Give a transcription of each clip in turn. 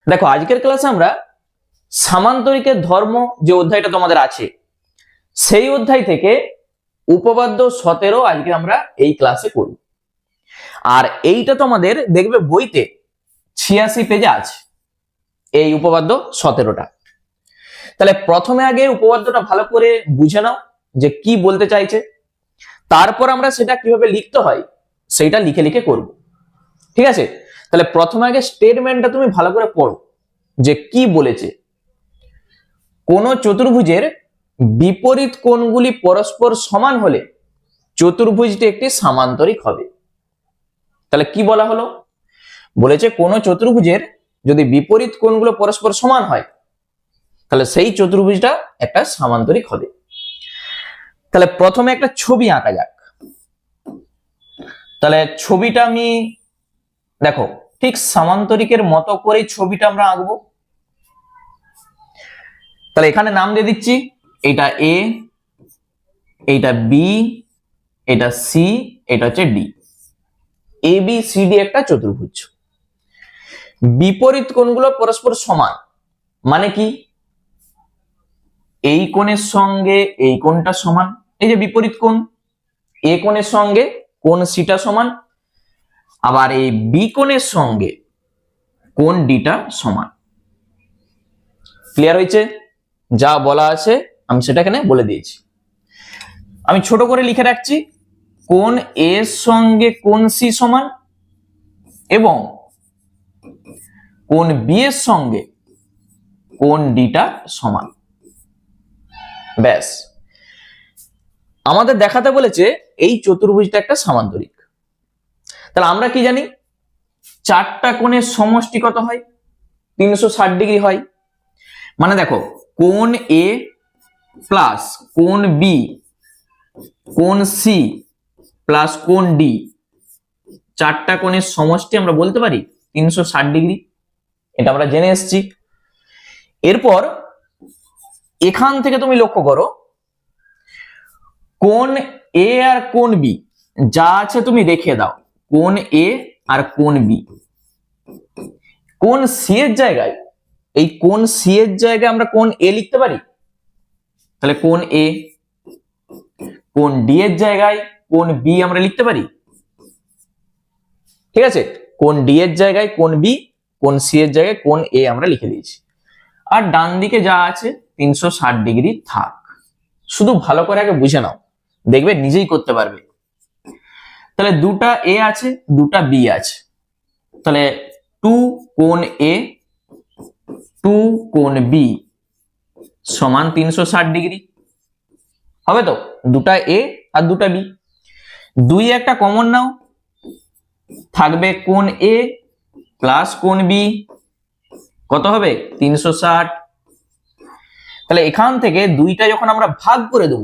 দেখো আজকের ক্লাসে আমরা সামান্তরিকের ধর্ম যে অধ্যায়টা তোমাদের আছে সেই অধ্যায় থেকে উপপাদ্য 17 আজকে আমরা এই ক্লাসে করব। আর এইটা তোমাদের দেখবে বইতে 86 পেজে আছে এই উপপাদ্য 17টা। তাহলে প্রথমে আগে উপপাদ্যটা ভালো করে বুঝে নাও যে কি বলতে চাইছে, তারপর আমরা সেটা কিভাবে লিখতে হয় সেইটা লিখে লিখে করব। ঠিক আছে, তাহলে প্রথমে আগে স্টেটমেন্টটা তুমি ভালো করে পড়ো যে কি বলেছে। কোন চতুর্ভুজের বিপরীত কোণগুলি পরস্পর সমান হলে চতুর্ভুজটি একটি সামান্তরিক হবে। তাহলে কি বলা হলো, বলেছে কোন চতুর্ভুজের যদি বিপরীত কোণগুলো পরস্পর সমান হয় তাহলে সেই চতুর্ভুজটা একটা সামান্তরিক হবে। তাহলে প্রথমে একটা ছবি আঁকা যাক। তাহলে ছবিটা আমি দেখো ঠিক সামান্তরিকের মতো করেই ছবিটা আমরা আঁকবো। তাহলে এখানে নাম দিয়ে দিচ্ছি, এটা এ, এইটা বি, এটা সি, এটা হচ্ছে D. A B C D একটা চতুর্ভুজ। বিপরীত কোণগুলো পরস্পর সমান মানে কি, এই কোণের সঙ্গে এই কোণটা সমান, এই যে বিপরীত কোণ, এ কোণের সঙ্গে কোণ সিটা সমান, আবার এই বি কোণের সঙ্গে কোণ ডিটা সমান। ক্লিয়ার হয়েছে? যা বলা আছে আমি সেটা এখানে বলে দিয়েছি। আমি ছোট করে লিখে রাখছি, কোণ এ এর সঙ্গে কোণ সি সমান এবং কোণ বি এর সঙ্গে কোণ ডিটা সমান। ব্যাস, আমাদের দেখাতে বলেছে এই চতুর্ভুজটা একটা সামান্তরিক। তাহলে আমরা কি জানি, চারটা কোণের সমষ্টি কত হয়? 360 ডিগ্রি হয়। মানে দেখো কোণ এ প্লাস কোণ বি কোণ সি প্লাস কোণ ডি, চারটা কোণের সমষ্টি আমরা বলতে পারি 360 ডিগ্রি। এটা আমরা জেনে এসেছি। এরপর এখান থেকে তুমি লক্ষ্য করো, কোণ এ আর কোণ বি যা আছে তুমি রেখে দাও, কোণ এ আর কোণ বি। কোণ সি এর জায়গায়, এই কোণ সি এর জায়গায় আমরা কোণ এ লিখতে পারি। তাহলে কোণ এ, কোণ ডি এর জায়গায় কোণ বি আমরা লিখতে পারি। ঠিক আছে, কোণ ডি এর জায়গায় কোণ বি, কোণ সি এর জায়গায় কোণ এ আমরা লিখে দিয়েছি। আর ডান দিকে যা আছে 360 ডিগ্রি থাক। শুধু ভালো করে আগে বুঝে নাও, দেখবে নিজেই করতে পারবে। তাহলে দুটা এ আছে, দুটা বি আছে, তাহলে 2 কোণ এ 2 কোণ বি সমান 360 ডিগ্রি হবে। তো দুটা এ আর দুটা বি, দুই একটা কমন নাও, থাকবে কোণ এ প্লাস কোণ বি, কত হবে? 360। তাহলে এখান থেকে দুইটা যখন আমরা ভাগ করে দেব,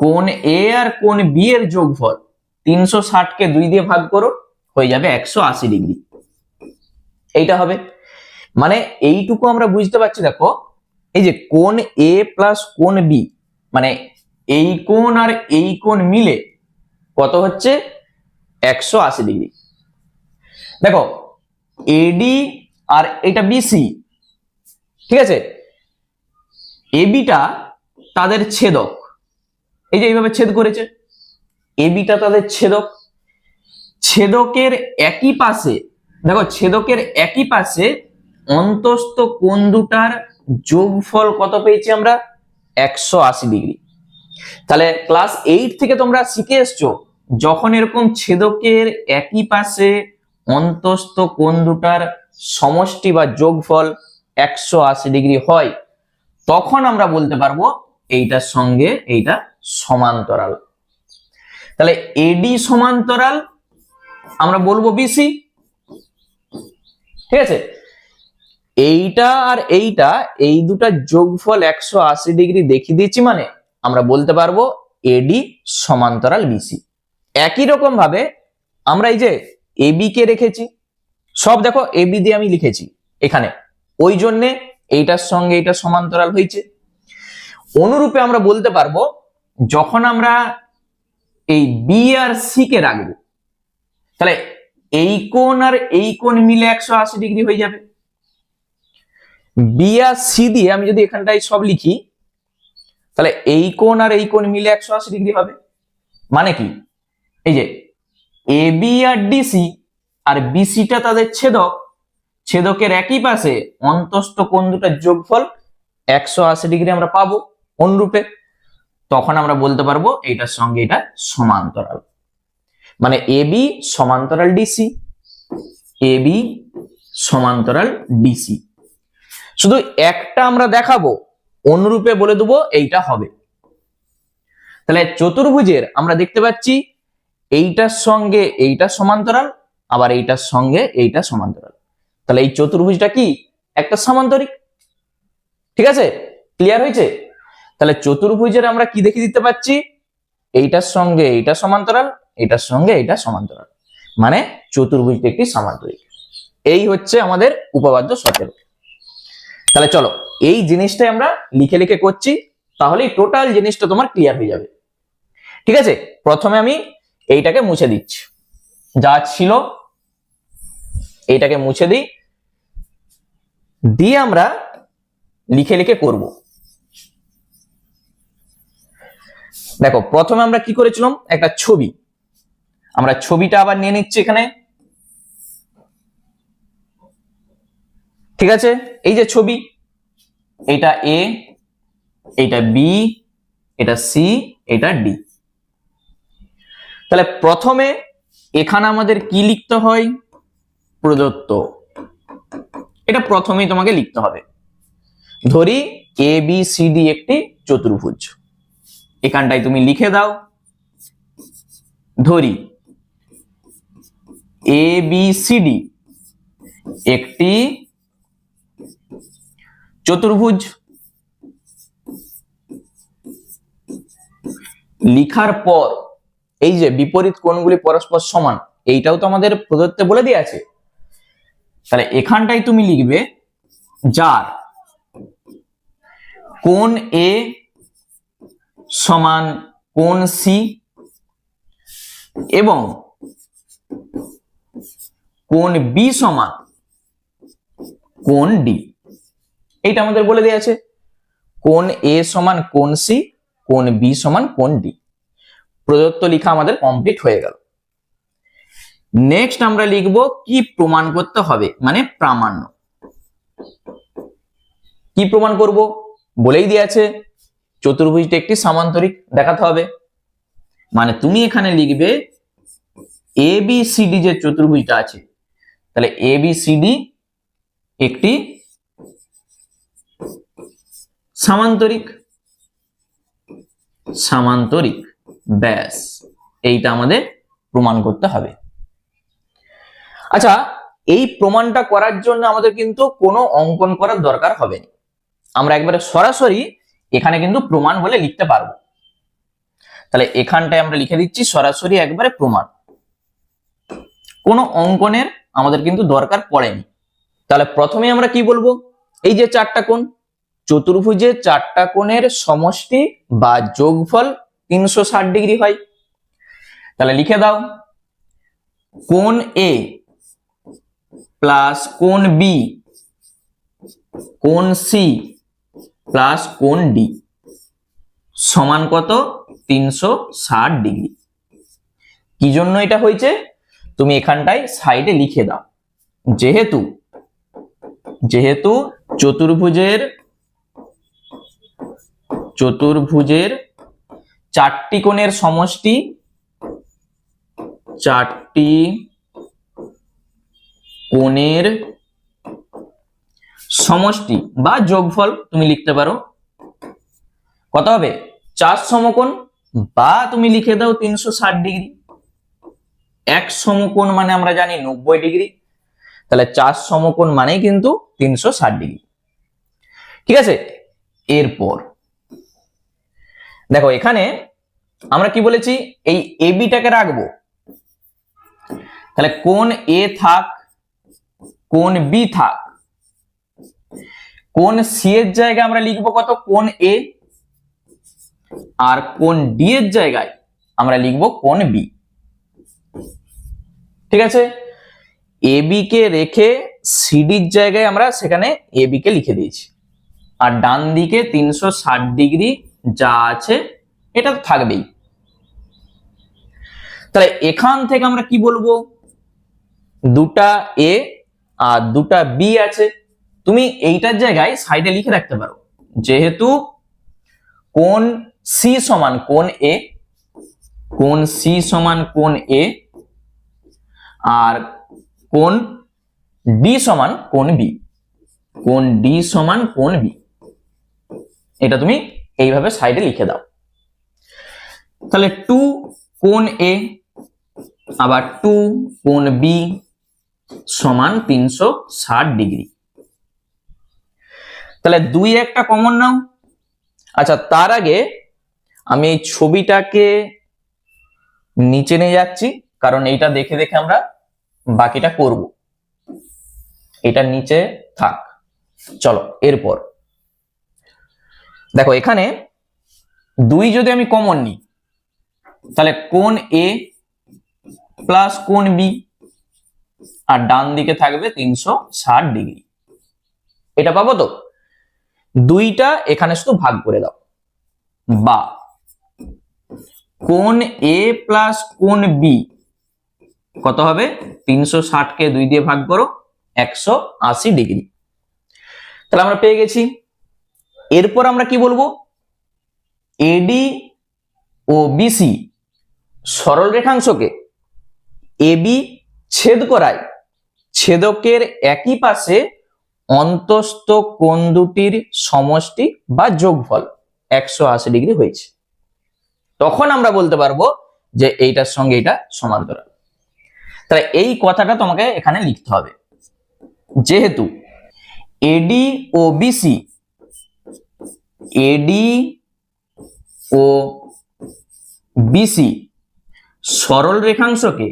কোণ এ আর কোণ বি এর যোগফল 360 কে 2 দিয়ে ভাগ করো, হয়ে যাবে 180 ডিগ্রি। এইটা হবে। মানে এইটুকু আমরা বুঝতে পারছি। দেখো এই যে কোণ এ প্লাস কোণ বি, মানে এই কোণ আর এই কোণ মিলে কত হচ্ছে? 180 ডিগ্রি। দেখো এডি আর এটা বিসি, ঠিক আছে, এবিটা তাদের ছেদক, এই যে এইভাবে ছেদ করেছে, এবিটা তাদের ছেদক। ছেদকের একই পাশে, দেখো ছেদকের একই পাশে অন্তস্থ কোণ দুটার যোগফল কত পেয়েছি আমরা? 180 ডিগ্রি। তাহলে ক্লাস 8 থেকে তোমরা শিখে এসছো, যখন এরকম ছেদকের একই পাশে অন্তস্থ কোণ দুটার সমষ্টি বা যোগফল 180 ডিগ্রি হয়, তখন আমরা বলতে পারবো এইটার সঙ্গে এইটা সমান্তরাল। তাহলে এডি সমান্তরাল আমরা বলবো বিসি। ঠিক আছে, এইটা আর এইটা, এই দুটা যোগফল 180 ডিগ্রি দেখিয়ে দিয়েছি, মানে আমরা বলতে পারবো এডি সমান্তরাল বিসি। একই রকম ভাবে আমরা এই যে এবি কে রেখেছি, সব দেখো এবি দিয়ে আমি লিখেছি এখানে, ওই জন্যে এইটার সঙ্গে এইটা সমান্তরাল হয়েছে। অনুরূপে আমরা বলতে পারবো, যখন আমরা এই বি আর সি কে রাখবো, তাহলে এই কোণ আর এই কোণ মিলে 180 ডিগ্রি হয়ে যাবে। বি আর সি দিয়ে আমি যদি এখানটায় সব লিখি, তাহলে এই কোণ আর এই কোণ মিলে 180 ডিগ্রি হবে। মানে কি, এই যে এ বি আর ডিসি আর বিসিটা তাদের ছেদক, ছেদকের একই পাশে অন্তস্থ কোণ দুটার যোগফল 180 ডিগ্রি আমরা পাবো অনুরূপে। তখন আমরা বলতে পারবো এইটার সঙ্গে এটা সমান্তরাল, মানে এ বি সমান্তরাল ডিসি, এ বি সমান্তরাল ডিসি। শুধু একটা আমরা দেখাবো, অনুরূপে বলে দেবো এইটা হবে। তাহলে চতুর্ভুজের আমরা দেখতে পাচ্ছি এইটার সঙ্গে এইটা সমান্তরাল, আবার এইটার সঙ্গে এইটা সমান্তরাল। তাহলে এই চতুর্ভুজটা কি একটা সামান্তরিক। ঠিক আছে, ক্লিয়ার হয়েছে? তাহলে চতুর্ভুজের আমরা কি দেখে দিতে পাচ্ছি, এইটার সঙ্গে এইটা সমান্তরাল, এটার সঙ্গে এইটা সমান্তরাল, মানে চতুর্ভুজটা একটি সামান্তরিক। এই হচ্ছে আমাদের উপপাদ্য 17। তাহলে চলো এই জিনিসটাই আমরা লিখে লিখে করছি, তাহলেই টোটাল জিনিসটা তোমার ক্লিয়ার হয়ে যাবে। ঠিক আছে, প্রথমে আমি এইটাকে মুছে দিচ্ছি, যা ছিল এইটাকে মুছে দিই, দিয়ে আমরা লিখে লিখে করব। দেখো প্রথমে আমরা কি করেছিলাম, একটা ছবি, আমরা ছবিটা আবার নিয়ে নিচ্ছি এখানে। ঠিক আছে, এই যে ছবি, এটা এ, এটা বি, এটা সি, এটা ডি। তাহলে প্রথমে এখানে আমাদের কি লিখতে হয়, প্রদত্ত, এটা প্রথমেই তোমাকে লিখতে হবে। ধরি এ বি সি ডি একটি চতুর্ভুজ, এখানটায় তুমি লিখে দাও, ধরি এ বি সি ডি একটি চতুর্ভুজ। লিখার পর এই যে বিপরীত কোণগুলি পরস্পর সমান, এইটাও তো আমাদের প্রদত্তে বলে দিয়ে আছে। তাহলে এখানটাই তুমি লিখবে যার কোণ এ সমান কোণ সি এবং কোণ বি সমান কোণ ডি। এইটা আমাদের বলে দেওয়া আছে, কোণ এ সমান কোণ সি, কোণ বি সমান কোণ ডি। প্রদত্ত লেখা আমাদের কমপ্লিট হয়ে গেল। নেক্সট আমরা লিখব কি প্রমাণ করতে হবে, মানে প্রামাণ্য। কি প্রমাণ করব বলেই দিয়ে আছে, চতুর্ভুজটা একটি সামান্তরিক দেখাতে হবে। মানে তুমি এখানে লিখবে এ বি সি ডি যে চতুর্ভুজটা আছে, তাহলে এ বি সি ডি একটি সামান্তরিক, সামান্তরিক, ব্যাস এইটা আমাদের প্রমাণ করতে হবে। আচ্ছা, এই প্রমাণটা করার জন্য আমাদের কিন্তু কোনো অঙ্কন করার দরকার হবে না, আমরা একবারে সরাসরি এখানে কিন্তু প্রমাণ বলে লিখতে পারবো। তাহলে এখানটায় আমরা লিখে দিচ্ছি সরাসরি একবারে প্রমাণ, কোনো অঙ্কনের আমাদের কিন্তু দরকার পড়েনি। তাহলে প্রথমে আমরা কি বলবো, এই যে চারটা কোণ, চতুর্ভুজের চারটা কোণের সমষ্টি বা যোগফল 360 ডিগ্রি হয়। তাহলে লিখে দাও কোণ এ প্লাস কোণ বি, কোণ সি প্লাস কোণ ডি সমান কত, 360 ডিগ্রি। কি জন্য এটা হয়েছে তুমি এখানটায় সাইডে লিখে দাও, যেহেতু যেহেতু চতুর্ভুজের চারটি কোণের সমষ্টি, চারটি কোণের সমষ্টি বা যোগফল তুমি লিখতে পারো কত হবে, 4 সমকোণ, বা তুমি লিখে দাও 360 ডিগ্রি। এক সমকোণ মানে আমরা জানি 90 ডিগ্রি, তাহলে 4 সমকোণ মানেই কিন্তু 360 ডিগ্রি। ঠিক আছে, এরপর দেখো এখানে আমরা কি বলেছি, এই এ বিটাকে রাখবো, তাহলে কোণ এ থাক, কোণ বি থাক, কোণ সি এর জায়গায় আমরা লিখবো কত, কোণ এ, আর কোণ ডি এর জায়গায় আমরা লিখবো কোণ বি। ঠিক আছে, এ বি কে রেখে সিডির জায়গায় আমরা সেখানে এবি কে লিখে দিয়েছি, আর ডান দিকে 360 ডিগ্রি যা আছে এটা তো থাকবেই। তাহলে এখান থেকে আমরা কি বলবো, দুটা এ আর দুটা বি আছে, তুমি এইটার জায়গায় সাইডে লিখে রাখতে পারো, যেহেতু কোণ সি সমান কোণ এ, কোণ সি সমান কোণ এ, আর কোণ ডি সমান কোণ বি, কোণ ডি সমান কোণ বি, এটা তুমি এইভাবে সাইডে লিখে দাও। তাহলে 2 কোণ এ আবার 2 কোণ বি সমান 360 ডিগ্রি। তাহলে 2 একটা কমন নাও। আচ্ছা, তার আগে আমি এই ছবিটাকে নিচে নিয়ে যাচ্ছি, কারণ এইটা দেখে দেখে আমরা বাকিটা করব। এটা নিচে থাক। চলো এরপর দেখো, এখানে 2 যদি আমি কমন নিই, তাহলে কোণ এ প্লাস কোণ বি, আর ডান দিকে থাকবে 360 ডিগ্রি। এটা পাবো তো? 2টা এখানে শুধু ভাগ করে দাও, বা কোণ এ প্লাস কোণ বি কত হবে, 360 কে 2 দিয়ে ভাগ করো, 180 ডিগ্রি। তাহলে আমরা পেয়ে গেছি। এরপর আমরা কি বলবো, এডি ও বিসি সরল রেখাংশকে এবি ছেদ করায় ছেদকের একই পাশে অন্তস্থ কোণ দুটির সমষ্টি বা যোগফল 180 ডিগ্রি হয়েছে। তখন আমরা বলতে পারবো যে এইটার সঙ্গে এটা সমান্তরাল। তাহলে এই কথাটা তোমাকে এখানে লিখতে হবে, যেহেতু এডি ও বিসি, এডি ও বিসি সরল রেখাংশকে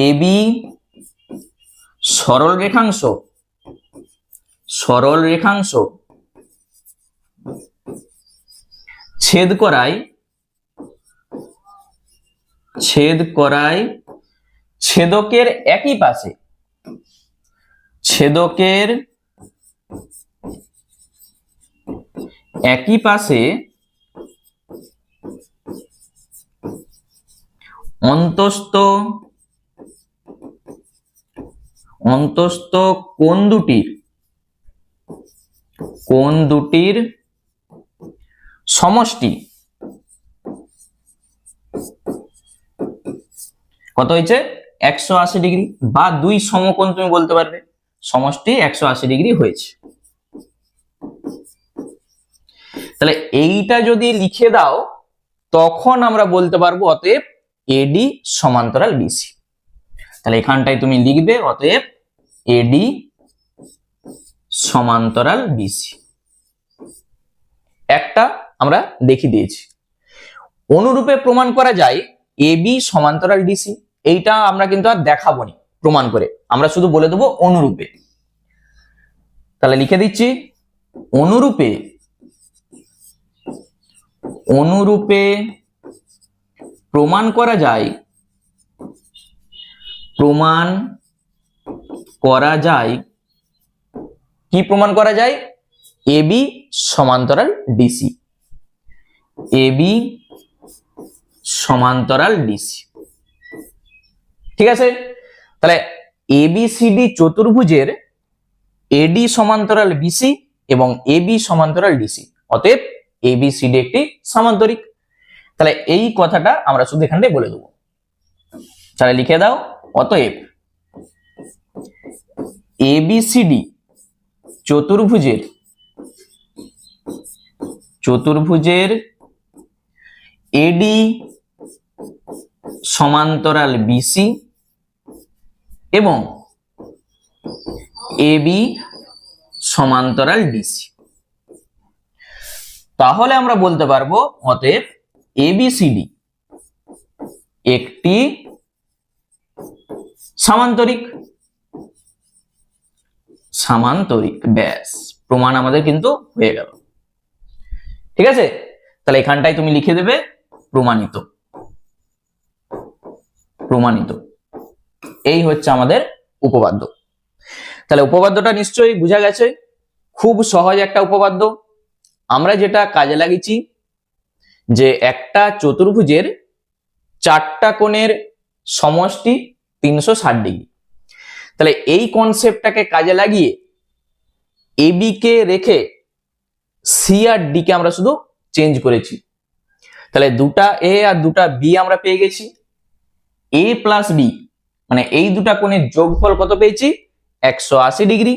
এবি সরল রেখাংশ ছেদ করায় ছেদকের একই পাশে অন্তস্থ কোণ দুটির সমষ্টি কত হয়েছে, 180 ডিগ্রি, বা 2 সমকোণ তুমি বলতে পারবে, সমষ্টি 180 ডিগ্রি হয়েছে। তাহলে এইটা যদি লিখে দাও, তখন আমরা বলতে পারবো অতএব এডি সমান্তরাল বিসি। তাহলে এখানটায় তুমি লিখবে অতএব এডি সমান্তরাল বিসি। একটা আমরা দেখিয়ে দিয়েছি। অনুরূপে প্রমাণ করা যায় এবি সমান্তরাল ডিসি। এইটা আমরা কিন্তু আর দেখাবো না প্রমাণ করে, আমরা শুধু বলে দেবো অনুরূপে। তাহলে লিখে দিচ্ছি, অনুরূপে প্রমাণ করা যায় কি প্রমাণ করা যায়, এবি সমান্তরাল ডিসি, এবি সমান্তরাল ডিসি। ঠিক আছে? তাহলে এবিসিডি চতুর্ভুজের এডি সমান্তরাল বিসি এবং এবি সমান্তরাল ডিসি, অতএব এবিসিডি একটি সামান্তরিক। তাহলে এই কথাটা আমরা শুধু এখানটায় বলে দেবো। তাহলে লিখে দাও, অতএব এবিসিডি চতুর্ভুজের এডি সমান্তরাল বিসি এবং এবি সমান্তরাল ডিসি। তাহলে আমরা বলতে পারবো অতএব এবিসিডি একটি সামান্তরিক। ব্যাস, প্রমাণ আমাদের কিন্তু হয়ে গেল। ঠিক আছে? তাহলে এখানটায় তুমি লিখে দেবে প্রমাণিত। প্রমাণিত এই হচ্ছে আমাদের উপপাদ্য। তাহলে উপপাদ্যটা নিশ্চয়ই বোঝা গেছে, খুব সহজ একটা উপপাদ্য। আমরা যেটা কাজে লাগিয়েছি যে একটা চতুর্ভুজের চারটা কোণের সমষ্টি 360 ডিগ্রি। তাহলে এই কনসেপ্টটাকে কাজে লাগিয়ে এবি কে রেখে সি আর ডি কে আমরা শুধু চেঞ্জ করেছি। তাহলে দুটা এ আর দুটা বি আমরা পেয়ে গেছি। এ প্লাস বি মানে এই দুটা কোণের যোগফল কত পেয়েছি? 180 ডিগ্রি।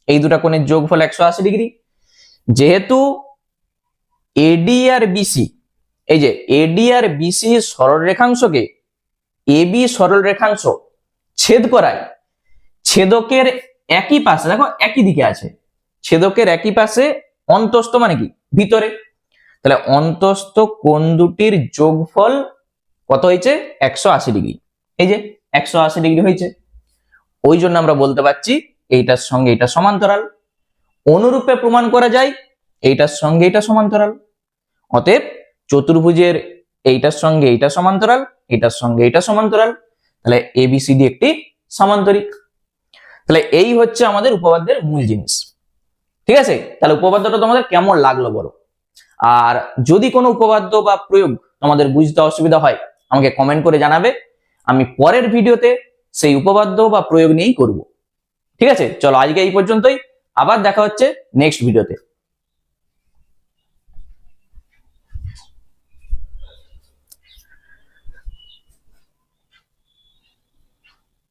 এই দুটা কোণের যোগফল 180 ডিগ্রি। যেহেতু এডি আর বিসি, এই যে এডি আর বিসি সরল রেখাংশকে এবি সরল রেখাংশ ছেদ করায়, ছেদকের একই পাশে দেখো একই দিকে আছে, ছেদকের একই পাশে অন্তস্থ মানে কি ভিতরে, তাহলে অন্তস্থ কোণ দুটির যোগফল কত হয়েছে? 180 ডিগ্রি। এই যে 180 ডিগ্রি হয়েছে, ওই জন্য আমরা বলতে পারছি এইটার সঙ্গে এটা সমান্তরাল। অনুরূপে প্রমাণ করা যায় এইটার সঙ্গে এটা সমান্তরাল। অতএব চতুর্ভুজের এইটার সঙ্গে এইটা সমান্তরাল, এটার সঙ্গে এটা সমান্তরাল, তাহলে এবিসিডি একটি সামান্তরিক। তাহলে এই হচ্ছে আমাদের উপপাদ্যের মূল জিনিস। ঠিক আছে, তাহলে উপপাদ্যটা তোমাদের কেমন লাগলো বলো। আর যদি কোনো উপপাদ্য বা প্রয়োগ তোমাদের বুঝতে অসুবিধা হয় আমাকে কমেন্ট করে জানাবে, আমি পরের ভিডিওতে সেই উপপাদ্য বা প্রয়োগ নিয়েই করব। ঠিক আছে, চলো আজকে এই পর্যন্তই, আবার দেখা হচ্ছে নেক্সট ভিডিওতে।